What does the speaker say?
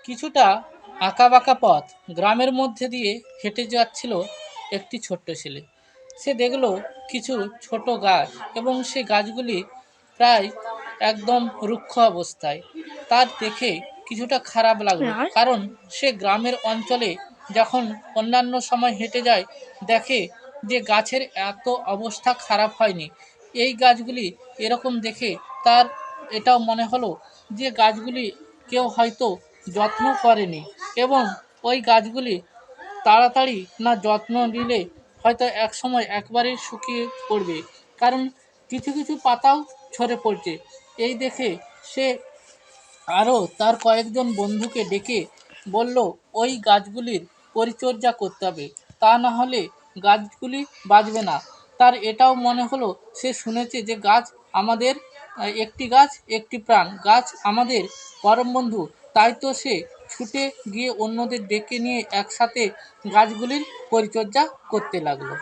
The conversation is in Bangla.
কিছুটা আঁকাবাঁকা পথ গ্রামের মধ্যে দিয়ে হেঁটে যাচ্ছিল একটি ছোট্ট ছেলে। সে দেখলো কিছু ছোট গাছ এবং সে গাছগুলি প্রায় একদম রুক্ষ অবস্থায়। তার দেখে কিছুটা খারাপ লাগলো, কারণ সে গ্রামের অঞ্চলে যখন অন্যান্য সময় হেঁটে যায় দেখে যে গাছের এত অবস্থা খারাপ হয়নি। এই গাছগুলি এরকম দেখে তার এটাও মনে হলো যে গাছগুলি কেউ হয়তো যত্ন করেনি, এবং ওই গাছগুলি তাড়াতাড়ি না যত্ন নিলে হয়তো একসময় একবারেই শুকিয়ে পড়বে, কারণ কিছু কিছু পাতাও ঝরে পড়ছে। এই দেখে সে আরও তার কয়েকজন বন্ধুকে ডেকে বলল ওই গাছগুলির পরিচর্যা করতে হবে, তা না হলে গাছগুলি বাঁচবে না। তার এটাও মনে হলো, সে শুনেছে যে গাছ আমাদের একটি গাছ একটি প্রাণ, গাছ আমাদের পরম বন্ধু। তাই তো সে ছুটে গিয়ে অন্যদের ডেকে নিয়ে একসাথে গাছগুলির পরিচর্যা করতে লাগলো।